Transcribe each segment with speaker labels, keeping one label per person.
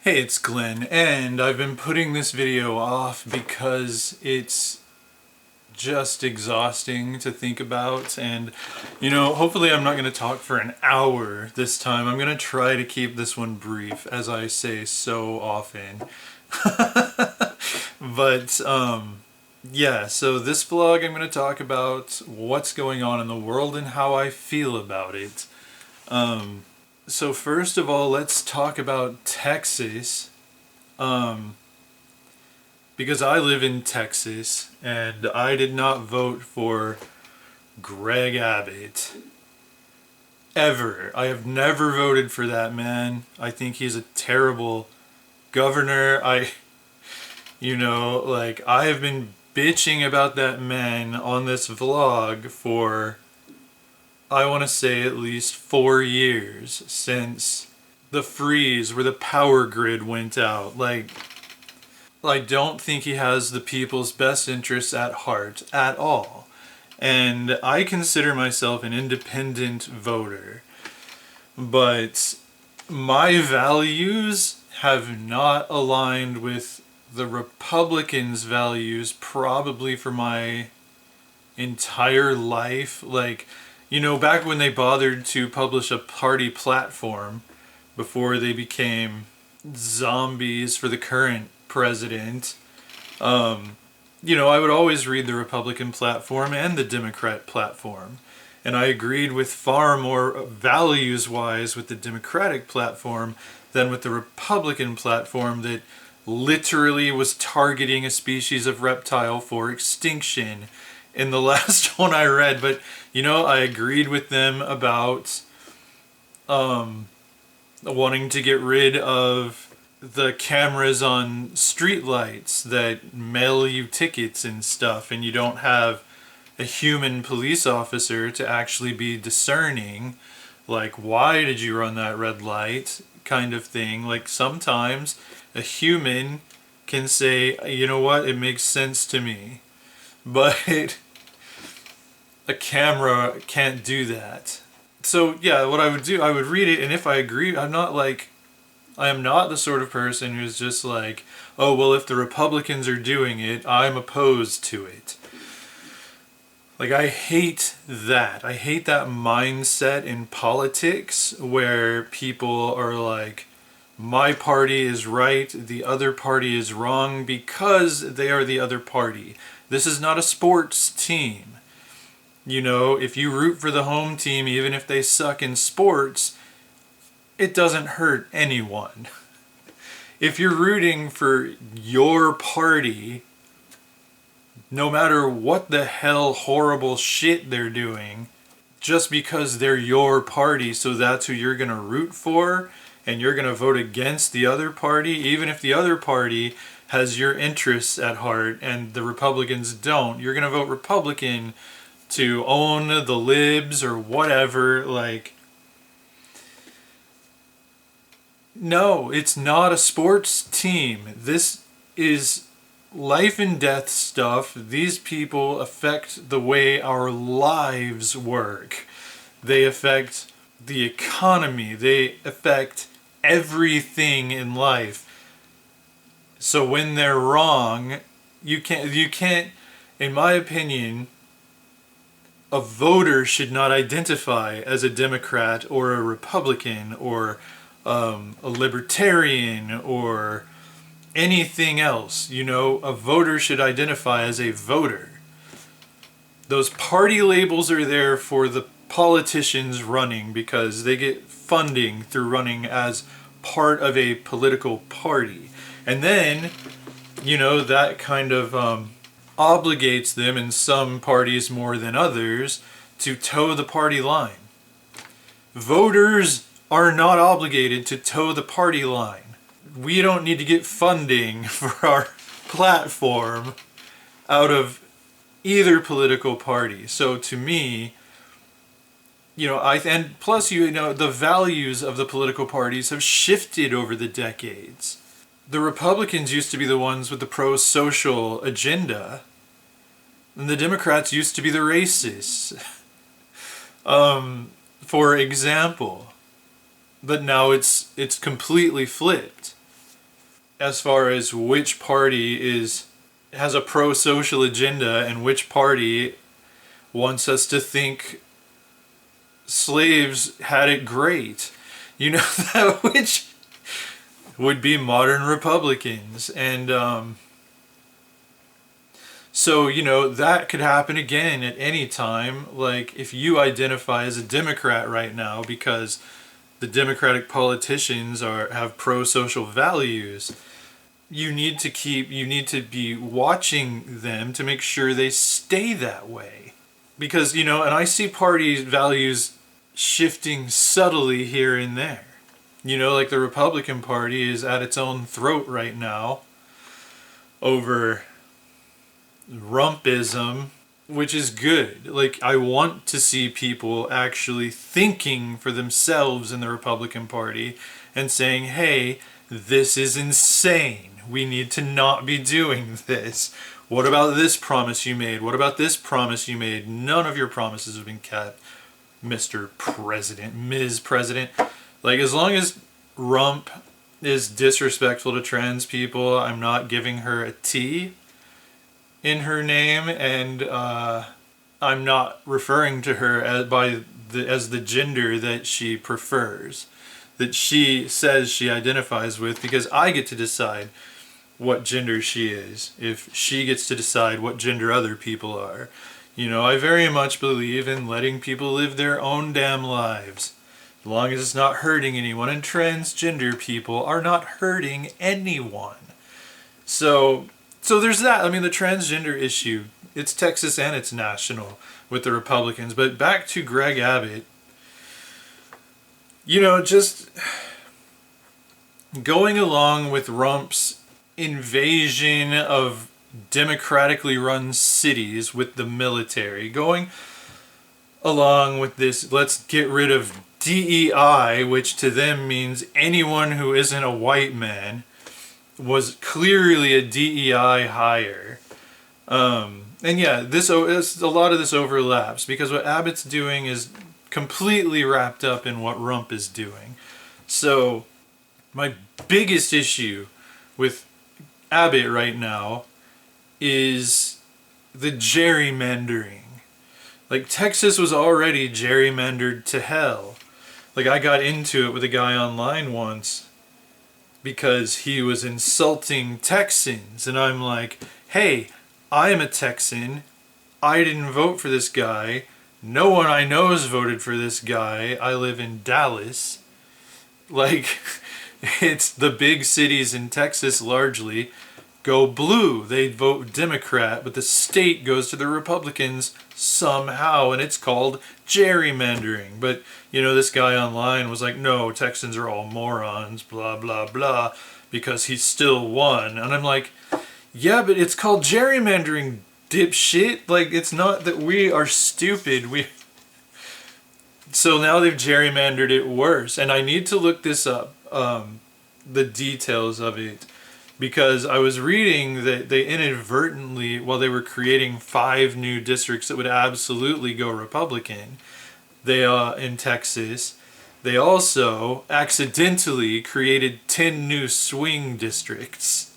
Speaker 1: Hey, it's Glenn, and I've been putting this video off because it's just exhausting to think about, and hopefully I'm not going to talk for an hour this time. I'm going to try to keep this one brief, as I say so often. But yeah, so this vlog I'm going to talk about what's going on in the world and how I feel about it. So first of all, let's talk about Texas. Because I live in Texas and I did not vote for Greg Abbott. Ever. I have never voted for that man. I think he's a terrible governor. I have been bitching about that man on this vlog for, I want to say, at least 4 years since the freeze where the power grid went out. I don't think he has the people's best interests at heart at all. And I consider myself an independent voter. But my values have not aligned with the Republicans' values probably for my entire life. Back when they bothered to publish a party platform before they became zombies for the current president, I would always read the Republican platform and the Democrat platform. And I agreed with far more values-wise with the Democratic platform than with the Republican platform that literally was targeting a species of reptile for extinction in the last one I read. But, I agreed with them about wanting to get rid of the cameras on streetlights that mail you tickets and stuff, and you don't have a human police officer to actually be discerning, why did you run that red light, kind of thing. Sometimes a human can say, you know what, it makes sense to me, but a camera can't do that. So yeah, what I would do, I would read it, and if I agree, I am not the sort of person who's just like, oh, well, if the Republicans are doing it, I'm opposed to it. I hate that. I hate that mindset in politics where people are like, my party is right, the other party is wrong because they are the other party. This is not a sports team. If you root for the home team, even if they suck in sports, it doesn't hurt anyone. If you're rooting for your party, no matter what the hell horrible shit they're doing, just because they're your party, so that's who you're going to root for, and you're going to vote against the other party, even if the other party has your interests at heart and the Republicans don't, you're going to vote Republican to own the libs or whatever. No, it's not a sports team. This is life and death stuff. These people affect the way our lives work. They affect the economy. They affect everything in life. So when they're wrong, you can't, in my opinion, a voter should not identify as a Democrat or a Republican or a libertarian or anything else. A voter should identify as a voter. Those party labels are there for the politicians running because they get funding through running as part of a political party. And then, that kind of obligates them, in some parties more than others, to toe the party line. Voters are not obligated to toe the party line. We don't need to get funding for our platform out of either political party. So to me, and plus, the values of the political parties have shifted over the decades. The Republicans used to be the ones with the pro-social agenda, and the Democrats used to be the racists. For example. But now it's completely flipped. as far as which party has a pro-social agenda and which party wants us to think slaves had it great. You know, that which would be modern Republicans. And so, you know, that could happen again at any time. Like, if you identify as a Democrat right now because the Democratic politicians have pro-social values, you need to be watching them to make sure they stay that way. Because, you know, and I see party values shifting subtly here and there. You know, like the Republican Party is at its own throat right now over rumpism, which is good. Like, I want to see people actually thinking for themselves in the Republican Party and saying, hey, this is insane. We need to not be doing this. What about this promise you made? What about this promise you made? None of your promises have been kept, Mr. President, Ms. President. Like, as long as Rump is disrespectful to trans people, I'm not giving her a T in her name, and I'm not referring to her as the gender that she prefers, that she says she identifies with, because I get to decide what gender she is, if she gets to decide what gender other people are. You know, I very much believe in letting people live their own damn lives, as long as it's not hurting anyone, and transgender people are not hurting anyone. So there's that. I mean, the transgender issue, it's Texas and it's national with the Republicans. But back to Greg Abbott, you know, just going along with Rump's invasion of democratically run cities with the military, going along with this, let's get rid of DEI, which to them means anyone who isn't a white man, was clearly a DEI hire. And yeah, a lot of this overlaps, because what Abbott's doing is completely wrapped up in what Rump is doing. So my biggest issue with Abbott right now is the gerrymandering. Like, Texas was already gerrymandered to hell. Like, I got into it with a guy online once because he was insulting Texans, and I'm like, hey, I'm a Texan, I didn't vote for this guy, no one I know has voted for this guy, I live in Dallas. Like, it's the big cities in Texas largely go blue, they vote Democrat, but the state goes to the Republicans somehow, and it's called gerrymandering. But, you know, this guy online was like, no, Texans are all morons, blah, blah, blah, because he still won. And I'm like, yeah, but it's called gerrymandering, dipshit. Like, it's not that we are stupid. So now they've gerrymandered it worse. And I need to look this up, the details of it, because I was reading that they inadvertently, while they were creating 5 new districts that would absolutely go Republican, in Texas, they also accidentally created 10 new swing districts,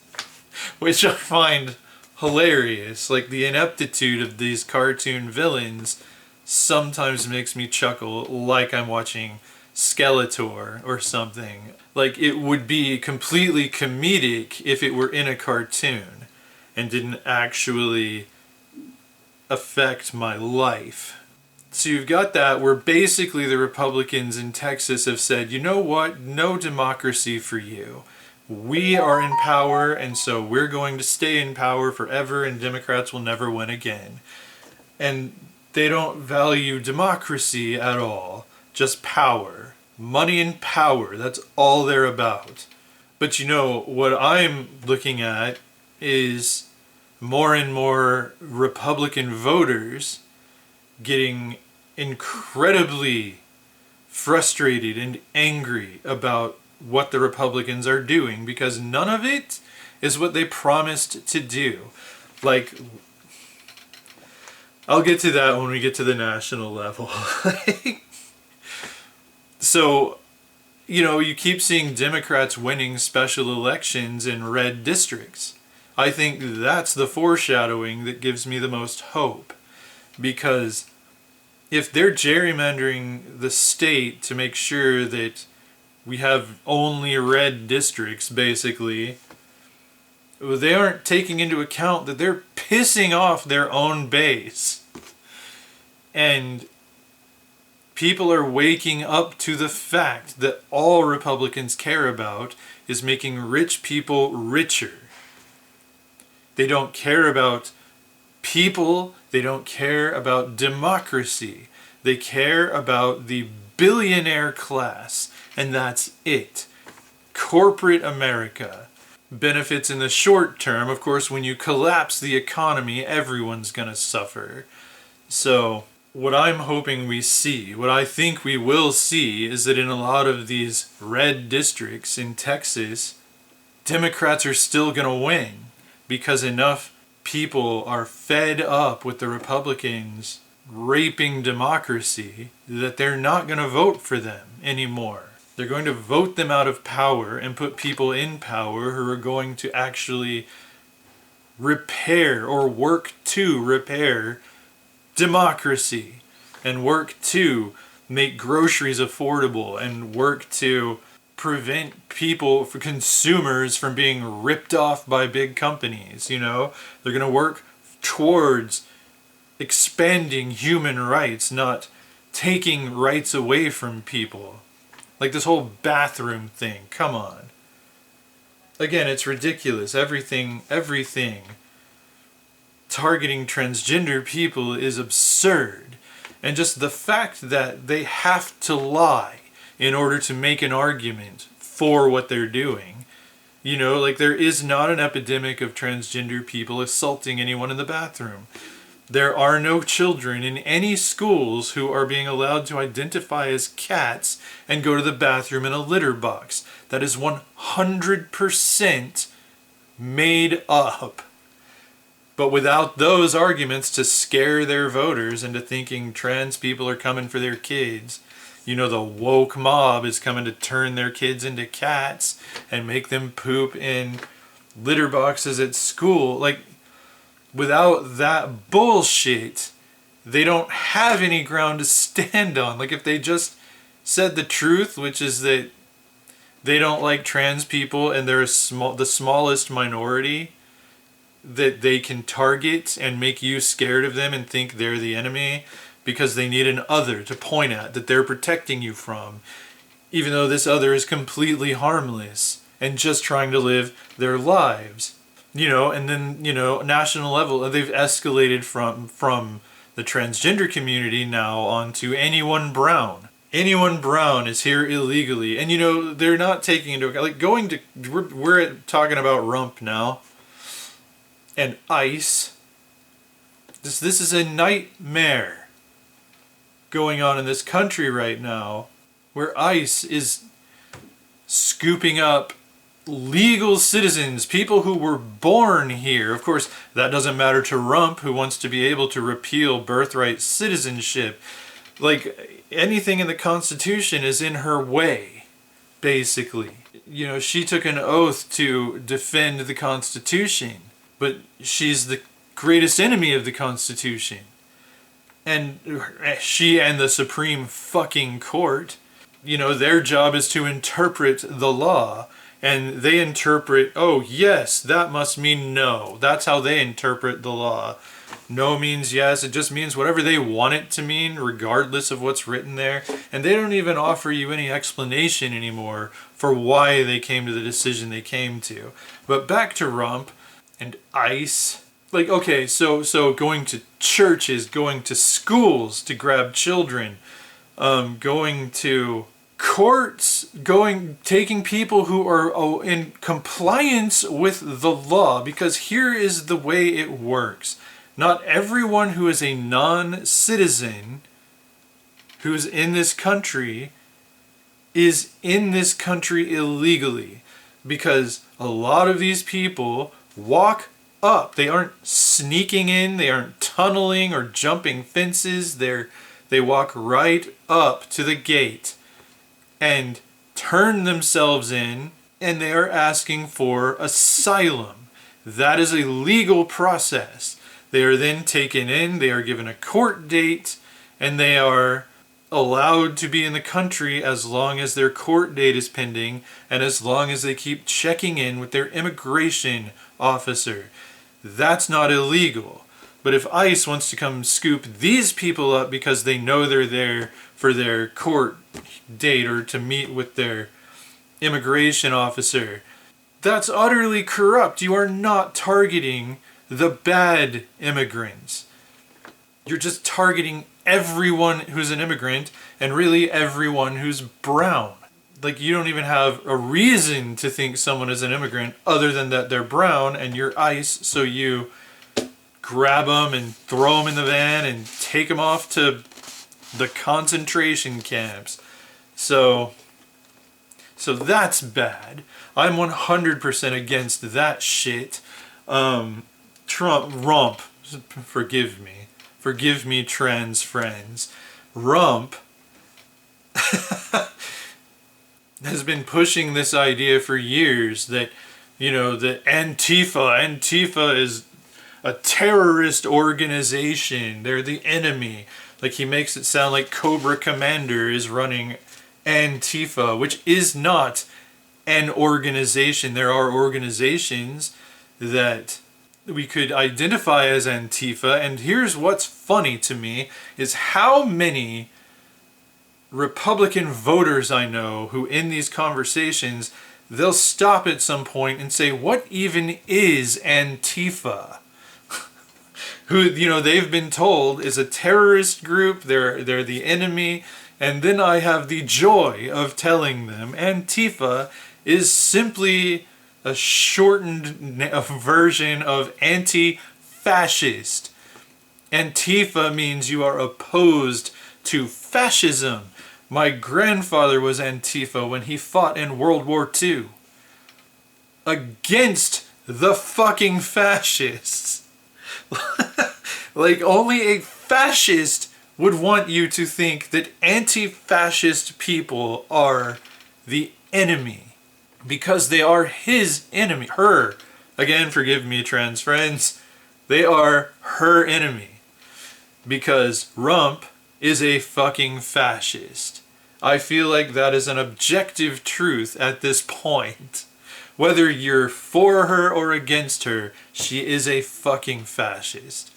Speaker 1: which I find hilarious. Like, the ineptitude of these cartoon villains sometimes makes me chuckle, like I'm watching Skeletor or something. Like, it would be completely comedic if it were in a cartoon and didn't actually affect my life. So you've got that, where basically the Republicans in Texas have said, you know what, no democracy for you. We are in power, and so we're going to stay in power forever, and Democrats will never win again. And they don't value democracy at all, just power. Money and power, that's all they're about. But you know, what I'm looking at is more and more Republican voters getting incredibly frustrated and angry about what the Republicans are doing, because none of it is what they promised to do. Like, I'll get to that when we get to the national level. So you keep seeing Democrats winning special elections in red districts. I think that's the foreshadowing that gives me the most hope. Because if they're gerrymandering the state to make sure that we have only red districts, basically, they aren't taking into account that they're pissing off their own base. And people are waking up to the fact that all Republicans care about is making rich people richer. They don't care about people. They don't care about democracy. They care about the billionaire class, and that's it. Corporate America benefits in the short term. Of course, when you collapse the economy, everyone's going to suffer. So what I'm hoping we see, what I think we will see, is that in a lot of these red districts in Texas, Democrats are still going to win because enough people are fed up with the Republicans raping democracy that they're not going to vote for them anymore. They're going to vote them out of power and put people in power who are going to actually repair or work to repair democracy and work to make groceries affordable and work to prevent people, for consumers, from being ripped off by big companies. They're going to work towards expanding human rights, not taking rights away from people. Like this whole bathroom thing, come on. Again, it's ridiculous. Everything targeting transgender people is absurd. And just the fact that they have to lie in order to make an argument for what they're doing. There is not an epidemic of transgender people assaulting anyone in the bathroom. There are no children in any schools who are being allowed to identify as cats and go to the bathroom in a litter box. That is 100% made up. But without those arguments to scare their voters into thinking trans people are coming for their kids, the woke mob is coming to turn their kids into cats and make them poop in litter boxes at school. Without that bullshit, they don't have any ground to stand on. If they just said the truth, which is that they don't like trans people and they're the smallest minority that they can target and make you scared of them and think they're the enemy because they need an other to point at that they're protecting you from, even though this other is completely harmless and just trying to live their lives. And then, national level, they've escalated from the transgender community now onto anyone brown. Anyone brown is here illegally. And, they're not taking into account, we're talking about rump now. And ICE. This is a nightmare going on in this country right now, where ICE is scooping up legal citizens, people who were born here. Of course, that doesn't matter to Rump, who wants to be able to repeal birthright citizenship. Anything in the Constitution is in her way, basically. She took an oath to defend the Constitution, but she's the greatest enemy of the Constitution. And she and the Supreme fucking Court, their job is to interpret the law. And they interpret, oh yes, that must mean no. That's how they interpret the law. No means yes. It just means whatever they want it to mean, regardless of what's written there. And they don't even offer you any explanation anymore for why they came to the decision they came to. But back to Rump and ICE. So going to churches, going to schools to grab children, going to courts, taking people who are in compliance with the law, because here is the way it works. Not everyone who is a non-citizen who's in this country is in this country illegally, because a lot of these people walk up. They aren't sneaking in, they aren't tunneling or jumping fences. They walk right up to the gate. And turn themselves in, and they are asking for asylum. That is a legal process. They are then taken in, they are given a court date, and they are allowed to be in the country as long as their court date is pending and as long as they keep checking in with their immigration officer. That's not illegal. But if ICE wants to come scoop these people up because they know they're there for their court date or to meet with their immigration officer, that's utterly corrupt. You are not targeting the bad immigrants. You're just targeting everyone who's an immigrant and really everyone who's brown. Like, you don't even have a reason to think someone is an immigrant other than that they're brown and you're ICE, so you grab them and throw them in the van and take them off to the concentration camps. So that's bad. I'm 100% against that shit. Rump, forgive me, trans friends. Rump has been pushing this idea for years that, that Antifa is a terrorist organization. They're the enemy. Like, he makes it sound like Cobra Commander is running Antifa, which is not an organization. There are organizations that we could identify as Antifa, and here's what's funny to me is how many Republican voters I know who in these conversations, they'll stop at some point and say, what even is Antifa? Who, they've been told is a terrorist group, they're the enemy, and then I have the joy of telling them Antifa is simply a shortened version of anti-fascist. Antifa means you are opposed to fascism. My grandfather was Antifa when he fought in World War II against the fucking fascists. Like, only a fascist would want you to think that anti-fascist people are the enemy, because they are his enemy. Her. Again, forgive me, trans friends. They are her enemy. Because Rump is a fucking fascist. I feel like that is an objective truth at this point. Whether you're for her or against her, she is a fucking fascist.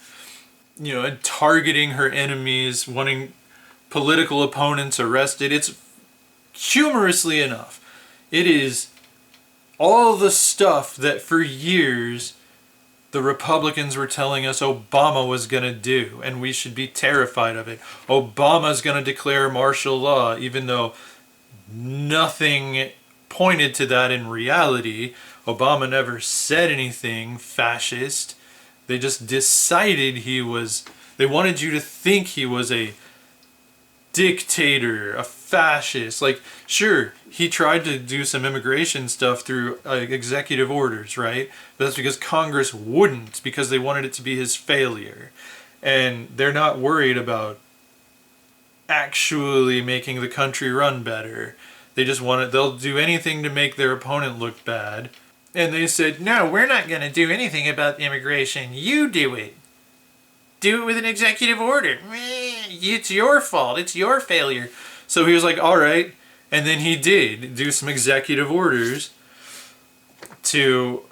Speaker 1: And targeting her enemies, wanting political opponents arrested. It's, humorously enough, it is all the stuff that for years the Republicans were telling us Obama was going to do, and we should be terrified of it. Obama's going to declare martial law, even though nothing pointed to that in reality. Obama never said anything fascist. They just decided they wanted you to think he was a dictator, a fascist. Like, sure, he tried to do some immigration stuff through executive orders, right? But that's because Congress wouldn't, because they wanted it to be his failure. And they're not worried about actually making the country run better. They just they'll do anything to make their opponent look bad. And they said, no, we're not going to do anything about immigration. You do it. Do it with an executive order. It's your fault. It's your failure. So he was like, all right. And then he did do some executive orders to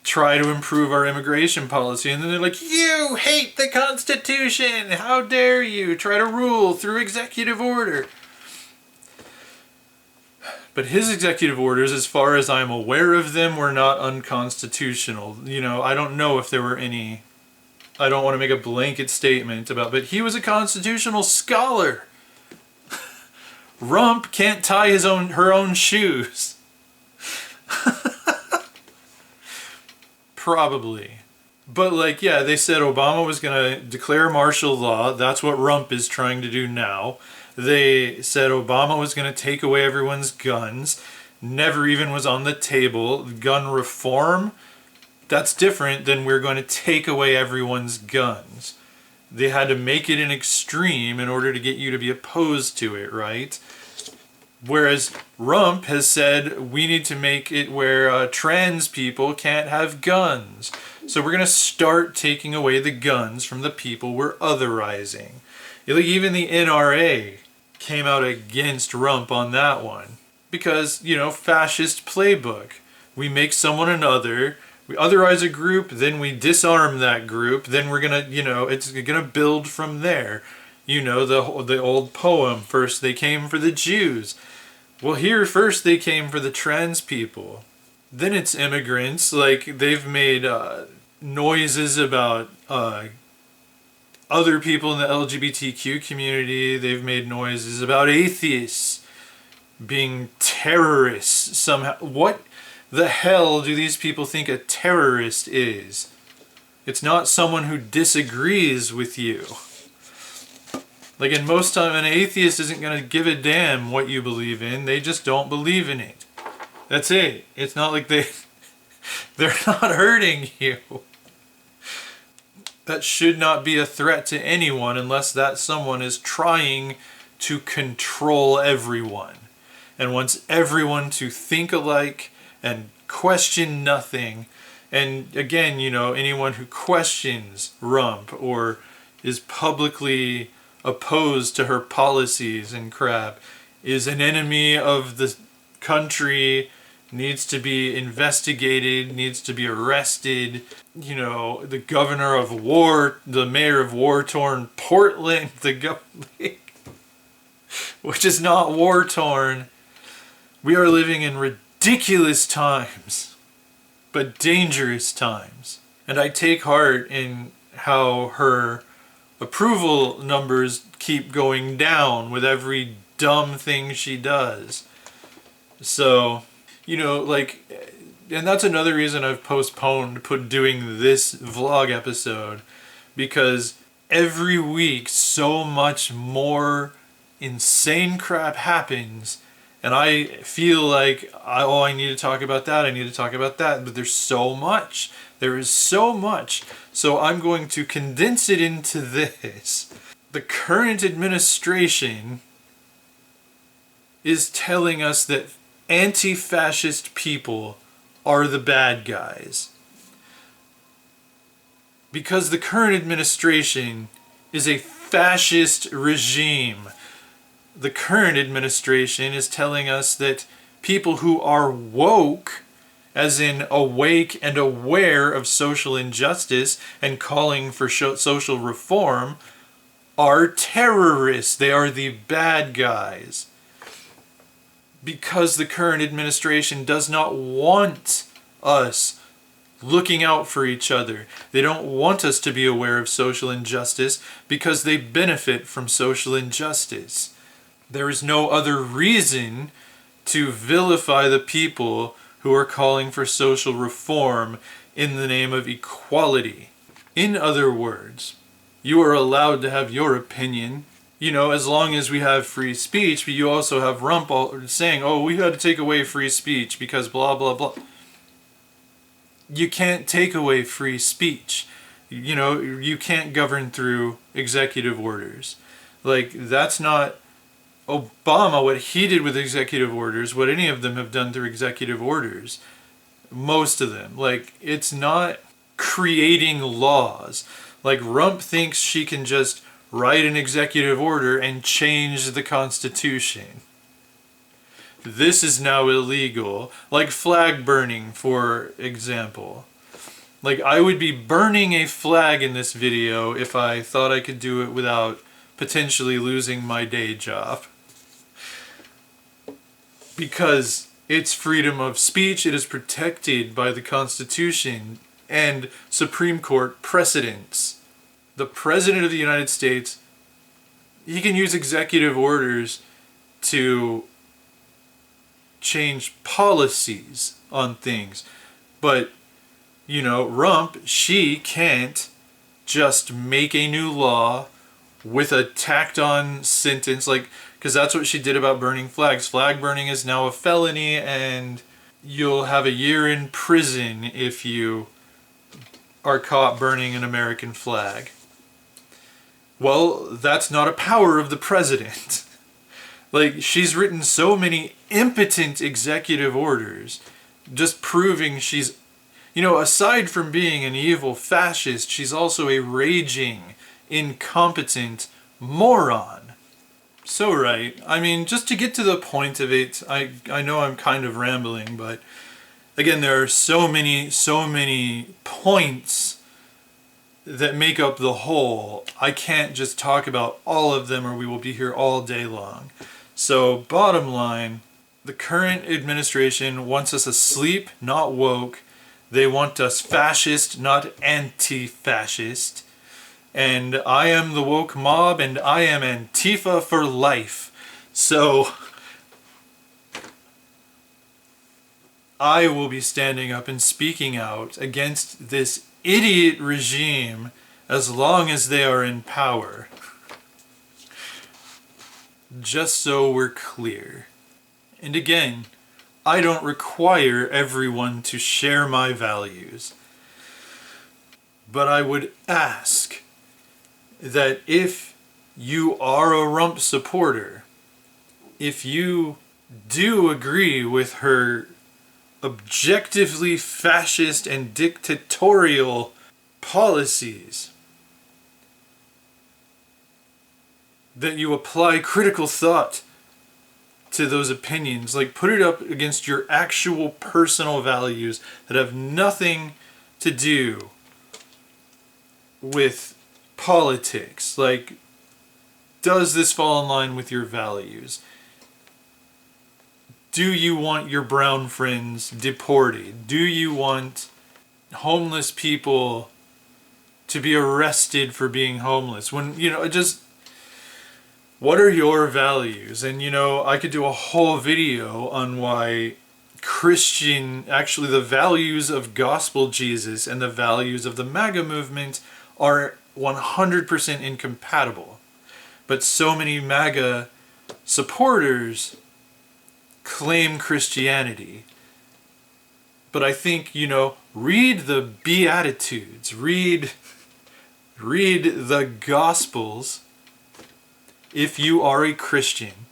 Speaker 1: try to improve our immigration policy. And then they're like, you hate the Constitution. How dare you try to rule through executive order? But his executive orders, as far as I'm aware of them, were not unconstitutional. I don't know if there were any. I don't want to make a blanket statement about, but he was a constitutional scholar. Rump can't tie her own shoes. Probably. But they said Obama was going to declare martial law. That's what Rump is trying to do now. They said Obama was going to take away everyone's guns. Never even was on the table. Gun reform, that's different than we're going to take away everyone's guns. They had to make it an extreme in order to get you to be opposed to it, right? Whereas Rump has said we need to make it where trans people can't have guns. So we're going to start taking away the guns from the people we're otherizing. Like even the NRA came out against Rump on that one. Because, fascist playbook. We make someone an other, we otherize a group, then we disarm that group, then we're going to, it's going to build from there. The old poem, first they came for the Jews. Well, here first they came for the trans people. Then it's immigrants. Like, they've made noises about other people in the LGBTQ community. They've made noises about atheists being terrorists somehow. What the hell do these people think a terrorist is? It's not someone who disagrees with you. Like, in most time, an atheist isn't going to give a damn what you believe in. They just don't believe in it. That's it. It's not like they're not hurting you. That should not be a threat to anyone unless that someone is trying to control everyone and wants everyone to think alike and question nothing. And again, anyone who questions Rump or is publicly opposed to her policies and crap is an enemy of the country, needs to be investigated, needs to be arrested. The governor of the mayor of war-torn Portland, which is not war-torn. We are living in ridiculous times, but dangerous times. And I take heart in how her approval numbers keep going down with every dumb thing she does. So, and that's another reason I've postponed doing this vlog episode, because every week so much more insane crap happens, and I feel like, I need to talk about that, I need to talk about that, but there's so much. There is so much. So I'm going to condense it into this. The current administration is telling us that anti-fascist people are the bad guys. Because the current administration is a fascist regime. The current administration is telling us that people who are woke, as in awake and aware of social injustice and calling for social reform, are terrorists. They are the bad guys. Because the current administration does not want us looking out for each other. They don't want us to be aware of social injustice because they benefit from social injustice. There is no other reason to vilify the people who are calling for social reform in the name of equality. In other words, you are allowed to have your opinion, as long as we have free speech, but you also have Rump saying, we had to take away free speech because blah, blah, blah. You can't take away free speech. You can't govern through executive orders. Like, that's not Obama, what he did with executive orders, what any of them have done through executive orders. Most of them. Like, it's not creating laws. Like, Rump thinks she can just write an executive order and change the Constitution. This is now illegal. Like flag burning, for example. Like, I would be burning a flag in this video if I thought I could do it without potentially losing my day job. Because it's freedom of speech, it is protected by the Constitution and Supreme Court precedents. The President of the United States, he can use executive orders to change policies on things. But, Rump, she can't just make a new law with a tacked on sentence, because that's what she did about burning flags. Flag burning is now a felony, and you'll have a year in prison if you are caught burning an American flag. Well, that's not a power of the president. Like, she's written so many impotent executive orders, just proving she's, aside from being an evil fascist, she's also a raging, incompetent moron. So right. I mean, just to get to the point of it, I know I'm kind of rambling, but again, there are so many points that make up the whole. I can't just talk about all of them or we will be here all day long. So, bottom line, the current administration wants us asleep, not woke. They want us fascist, not anti-fascist. And I am the woke mob, and I am Antifa for life. So, I will be standing up and speaking out against this idiot regime as long as they are in power. Just so we're clear. And again, I don't require everyone to share my values. But I would ask that if you are a Rump supporter, if you do agree with her objectively fascist and dictatorial policies, that you apply critical thought to those opinions. Like, put it up against your actual personal values that have nothing to do with politics. Like, does this fall in line with your values? Do you want your brown friends deported? Do you want homeless people to be arrested for being homeless? When, just, what are your values? And, I could do a whole video on why actually the values of gospel Jesus and the values of the MAGA movement are 100% incompatible. But so many MAGA supporters claim Christianity. But I think, read the Beatitudes, read the Gospels if you are a Christian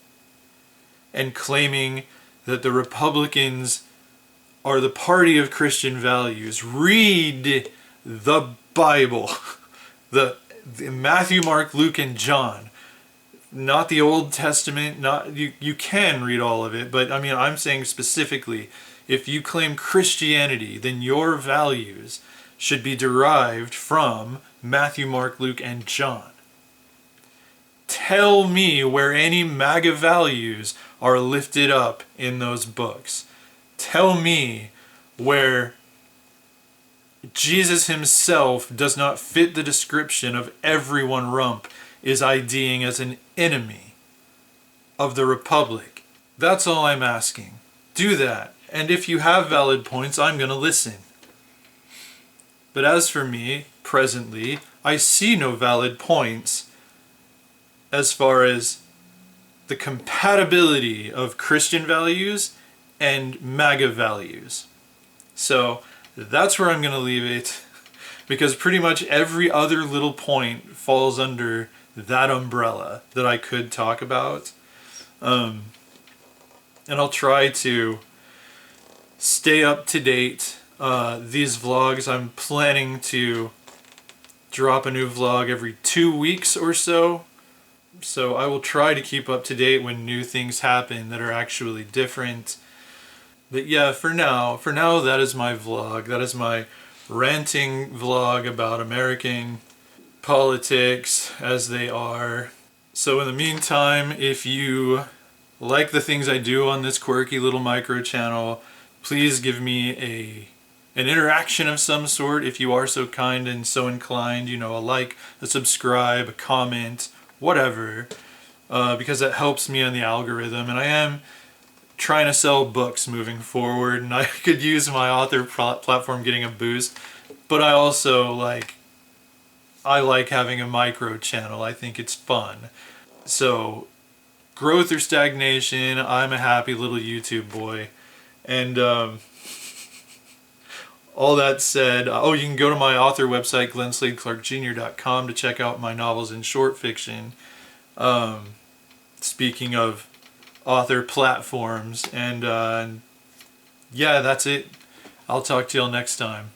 Speaker 1: and claiming that the Republicans are the party of Christian values. Read the Bible, the Matthew, Mark, Luke, and John. Not the Old Testament, you can read all of it, but I mean, I'm saying specifically, if you claim Christianity, then your values should be derived from Matthew, Mark, Luke, and John. Tell me where any MAGA values are lifted up in those books. Tell me where Jesus himself does not fit the description of everyone Rump is IDing as an enemy of the Republic. That's all I'm asking. Do that. And if you have valid points, I'm going to listen. But as for me, presently, I see no valid points as far as the compatibility of Christian values and MAGA values. So that's where I'm going to leave it, because pretty much every other little point falls under that umbrella that I could talk about. And I'll try to stay up to date. These vlogs, I'm planning to drop a new vlog every 2 weeks or so. So I will try to keep up to date when new things happen that are actually different. But yeah, for now that is my vlog. That is my ranting vlog about American politics as they are. So in the meantime, if you like the things I do on this quirky little micro channel, please give me an interaction of some sort if you are so kind and so inclined. A like, a subscribe, a comment, whatever, because that helps me on the algorithm. And I am trying to sell books moving forward, and I could use my author platform getting a boost, but I also like having a micro channel. I think it's fun. So growth or stagnation, I'm a happy little YouTube boy. And all that said, you can go to my author website, glensladeclarkjr.com, to check out my novels and short fiction. Speaking of author platforms. And yeah, that's it. I'll talk to y'all next time.